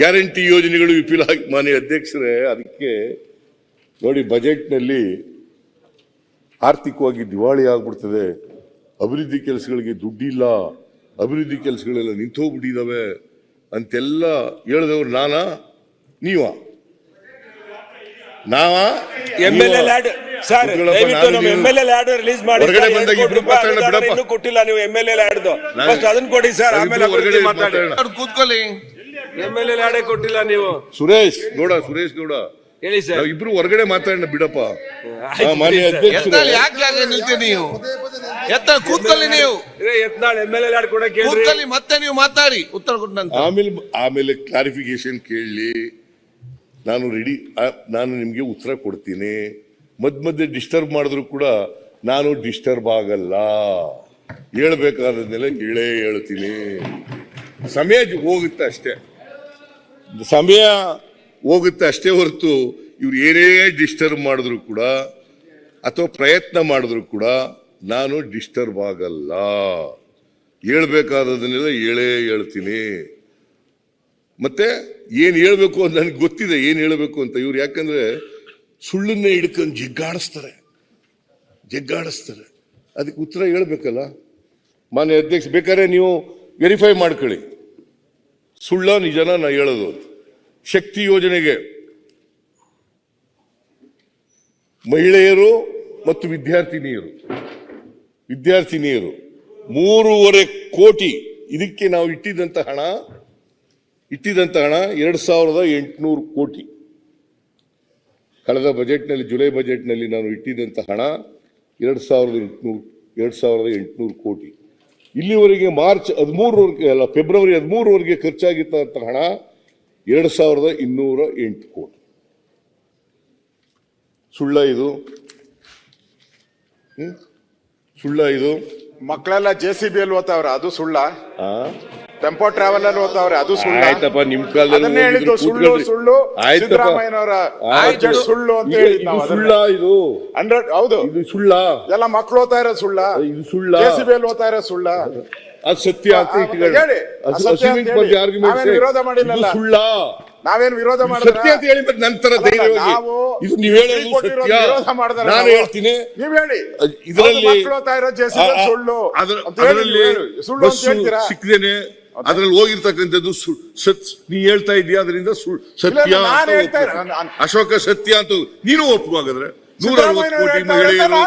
Guarantee ಯೋಜನೆಗಳು ವಿಫಲ ಆಗಿ. ಮಾನ್ಯ ಅಧ್ಯಕ್ಷರೇ, ಅದಕ್ಕೆ ನೋಡಿ ಬಜೆಟ್ನಲ್ಲಿ ಆರ್ಥಿಕವಾಗಿ ದಿವಾಳಿ ಆಗ್ಬಿಡ್ತದೆ, ಅಭಿವೃದ್ಧಿ ಕೆಲಸಗಳಿಗೆ ದುಡ್ಡಿಲ್ಲ, ಅಭಿವೃದ್ಧಿ ಕೆಲಸಗಳೆಲ್ಲ ನಿಂತೋಗ್ಬಿಟ್ಟಿದ್ದಾವೆ ಅಂತೆಲ್ಲ ಹೇಳಿದವರು ನಾನಾ ನೀವ ನಾವಾ MLA ಲ್ಯಾಡ್ ಸರ್ ದಯವಿಟ್ಟು ನಮ್ಮ MLA ಲ್ಯಾಡ್ ರಿಲೀಸ್ ಮಾಡಿ. ಹೊರಗಡೆ ಬಂದಾಗ ಇಬ್ರು ಮಾತಾಡೋಣ ಬಿಡಪ್ಪ. ಇನ್ನೂ ಕೊಟ್ಟಿಲ್ಲ ನೀವು MLA ಲ್ಯಾಡ್ದು, ಫಸ್ಟ್ ಅದನ್ನ ಕೊಡಿ ಸರ್, ಆಮೇಲೆ ಹೊರಗಡೆ ಮಾತಾಡಿ. ಕೂತ್ಕೊಳ್ಳಿ. MLA ಲ್ಯಾಡೇ ಕೊಟ್ಟಿಲ್ಲ ನೀವು. ಸುರೇಶ್ ಗೌಡ ಹೇಳಿ ಸರ್. ಇಬ್ರು ಹೊರಗಡೆ ಮಾತಾಡೋಣ ಬಿಡಪ್ಪ. ಆಯ್ತು, ಮಾನ್ಯ ಅಧ್ಯಕ್ಷರೇ, ಯಾಕೆ ನಿಲ್ತೀರಿ ನೀವು? ಕೂತ್ಕೊಳ್ಳಿ ನೀವು. ಯತ್ನಾಳ್ MLA ಲ್ಯಾಡ್ ಕೊಡಕ್ಕೆ ಕೂತ್ಕೊಳ್ಳಿ, ಮತ್ತೆ ನೀವು ಮಾತಾಡಿ ಉತ್ತರ ಕೊಟ್ಟ ನಂತರ. ಆಮೇಲೆ ಕ್ಲಾರಿಫಿಕೇಶನ್ ಕೇಳಲಿ, ನಾನು ರೆಡಿ, ನಾನು ನಿಮ್ಗೆ ಉತ್ತರ ಕೊಡ್ತೀನಿ. ಮಧ್ಯೆ ಡಿಸ್ಟರ್ಬ್ ಮಾಡಿದ್ರು ಕೂಡ ನಾನು ಡಿಸ್ಟರ್ಬ್ ಆಗಲ್ಲ, ಹೇಳ್ಬೇಕಾದ್ಮೇಲೆ ಹೇಳ್ತೀನಿ. ಸಮಯ ಹೋಗುತ್ತೆ ಅಷ್ಟೇ, ಸಮಯ ಹೋಗುತ್ತೆ ಅಷ್ಟೇ ಹೊರತು ಇವ್ರು ಏನೇ ಡಿಸ್ಟರ್ಬ್ ಮಾಡಿದ್ರು ಕೂಡ ಅಥವಾ ಪ್ರಯತ್ನ ಮಾಡಿದ್ರು ಕೂಡ ನಾನು ಡಿಸ್ಟರ್ಬ್ ಆಗಲ್ಲ. ಹೇಳ್ಬೇಕಾದದನ್ನೆಲ್ಲ ಹೇಳ್ತೀನಿ. ಮತ್ತೆ ಏನ್ ಹೇಳ್ಬೇಕು ಅಂತ ನನಗೆ ಗೊತ್ತಿದೆ, ಏನ್ ಹೇಳ್ಬೇಕು ಅಂತ. ಇವ್ರು ಯಾಕಂದ್ರೆ ಸುಳ್ಳನ್ನೇ ಹಿಡ್ಕೊಂಡು ಜಗ್ಗಾಡಿಸ್ತಾರೆ, ಅದಕ್ಕೆ ಉತ್ತರ ಹೇಳ್ಬೇಕಲ್ಲ. ಮಾನ್ಯ ಅಧ್ಯಕ್ಷ, ಬೇಕಾದ್ರೆ ನೀವು ವೆರಿಫೈ ಮಾಡ್ಕೊಳ್ಳಿ, ಸುಳ್ಳ ನಿಜನ ನಾ ಹೇಳೋದು. ಶಕ್ತಿ ಯೋಜನೆಗೆ ಮಹಿಳೆಯರು ಮತ್ತು ವಿದ್ಯಾರ್ಥಿನಿಯರು 3.5 ಕೋಟಿ ಇದಕ್ಕೆ ನಾವು ಇಟ್ಟಿದ್ದಂತ ಹಣ 2,800 ಕೋಟಿ. ಕಳೆದ ಬಜೆಟ್ನಲ್ಲಿ, ಜುಲೈ ಬಜೆಟ್ನಲ್ಲಿ ನಾನು ಇಟ್ಟಿದ್ದಂತ ಹಣ 2,800 ಕೋಟಿ. ಇಲ್ಲಿವರೆಗೆ ಮಾರ್ಚ್ 13 ಅಲ್ಲ, ಫೆಬ್ರವರಿ 13 ಖರ್ಚಾಗಿದ್ದಂತ ಹಣ 2,208 ಕೋಟಿ. ಸುಳ್ಳ ಇದು? ಮಕ್ಕಳೆಲ್ಲ JCB ಅಲ್ಲಿ ಓದ್ತಾವ್ರೆ, ಅದು ಸುಳ್ಳ? ಟೆಂಪೋ ಟ್ರಾವೆಲ್ ಅಲ್ಲಿ ಓದ್ತಾವ್ರೆ, ಅದು ಸುಳ್ಳ? ಆಯ್ತಪ್ಪ, ನಿಮ್ ಕಾಲದಲ್ಲಿ ಹೇಳಿದ್ದು ಸುಳ್ಳು ಸಿದ್ದರಾಮಯ್ಯನವರ ಸುಳ್ಳು ಅಂತ ಹೇಳಿದ್ ನಾವು. ಸುಳ್ಳ ಇದು? 100 ಹೌದು, ಇದು ಸುಳ್ಳ. ಎಲ್ಲ ಮಕ್ಕಳು ಓದ್ತಾ ಇರೋ ಸುಳ್ಳ, ಇದು ಸುಳ್ಳ. JCB ಅಲ್ಲಿ ಓದ್ತಾ ಇರೋ ಸುಳ್ಳ? ಅದು ಸತ್ಯ ಅಂತ ಇಟ್ಕೊಳ್ಳಿ. ವಿರೋಧ ಮಾಡಿಲ್ಲ, ಸುಳ್ಳ. ನಾವೇನು ವಿರೋಧ ಮಾಡಿದ್ರೆ ಸತ್ಯ ಅಂತ ಹೇಳಿ ನಂತರ ಧೈರ್ಯವಾಗಿ ಇದು ನೀವು ಹೇಳೋದು ಸತ್ಯ, ನಾನು ಹೇಳ್ತೀನಿ. ನೀವ್ ಹೇಳಿ, ಇದರಲ್ಲಿ ಸುಳ್ಳು ಅದರಲ್ಲಿ ಸಿಕ್ಕದೇನೆ ಅದ್ರಲ್ಲಿ ಹೋಗಿರ್ತಕ್ಕಂಥದ್ದು ನೀ ಹೇಳ್ತಾ ಇದೀಯ, ಅದರಿಂದ ಸತ್ಯ ಅಶೋಕ ಸತ್ಯ ಅಂತ ನೀನು ಒಪ್ಪುವಾಗದ್ರೆ 160 ಕೋಟಿ ಮಹಿಳೆಯರು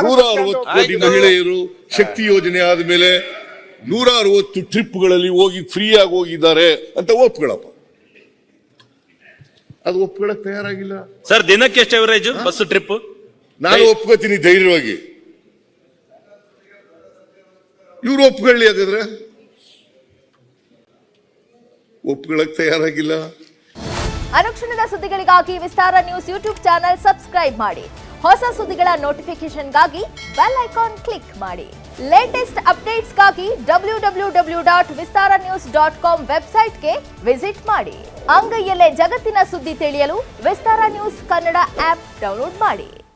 160 ಕೋಟಿ ಮಹಿಳೆಯರು ಶಕ್ತಿ ಯೋಜನೆ ಆದ್ಮೇಲೆ 160 ಟ್ರಿಪ್ಗಳಲ್ಲಿ ಹೋಗಿ ಫ್ರೀಯಾಗಿ ಹೋಗಿದ್ದಾರೆ ಅಂತ ಒಪ್ಕೊಳಪ್ಪ. ಅದು ಒಪ್ಕೊಳಕ್ ತಯಾರಾಗಿಲ್ಲ ಸರ್. ದಿನಕ್ಕೆ ಎಷ್ಟು ಅವರೇಜ್ ಬಸ್ ಟ್ರಿಪ್? ನಾನು ಒಪ್ಕೋತೀನಿ ಧೈರ್ಯವಾಗಿ, ಇವ್ರು ಒಪ್ಕೊಳ್ಳಿ. ಹಾಗಾದ್ರೆ ಒಪ್ಕೊಳಕ್ ತಯಾರಾಗಿಲ್ಲ. ಅನುಕ್ಷಣದ ಸುದ್ದಿಗಳಿಗಾಗಿ ವಿಸ್ತಾರ ನ್ಯೂಸ್ ಯೂಟ್ಯೂಬ್ ಚಾನೆಲ್ ಸಬ್ಸ್ಕ್ರೈಬ್ ಮಾಡಿ. ಹೊಸ ಸುದ್ದಿಗಳ ನೋಟಿಫಿಕೇಶನ್ಗಾಗಿ ಬೆಲ್ ಐಕಾನ್ ಕ್ಲಿಕ್ ಮಾಡಿ. ಲೇಟೆಸ್ಟ್ ಅಪ್ಡೇಟ್ಸ್ಗಾಗಿ www.vistaranews.com ವೆಬ್ಸೈಟ್ಗೆ ವಿಸಿಟ್ ಮಾಡಿ. ಅಂಗೈಯಲ್ಲೇ ಜಗತ್ತಿನ ಸುದ್ದಿ ತಿಳಿಯಲು ವಿಸ್ತಾರ ನ್ಯೂಸ್ ಕನ್ನಡ ಆಪ್ ಡೌನ್ಲೋಡ್ ಮಾಡಿ.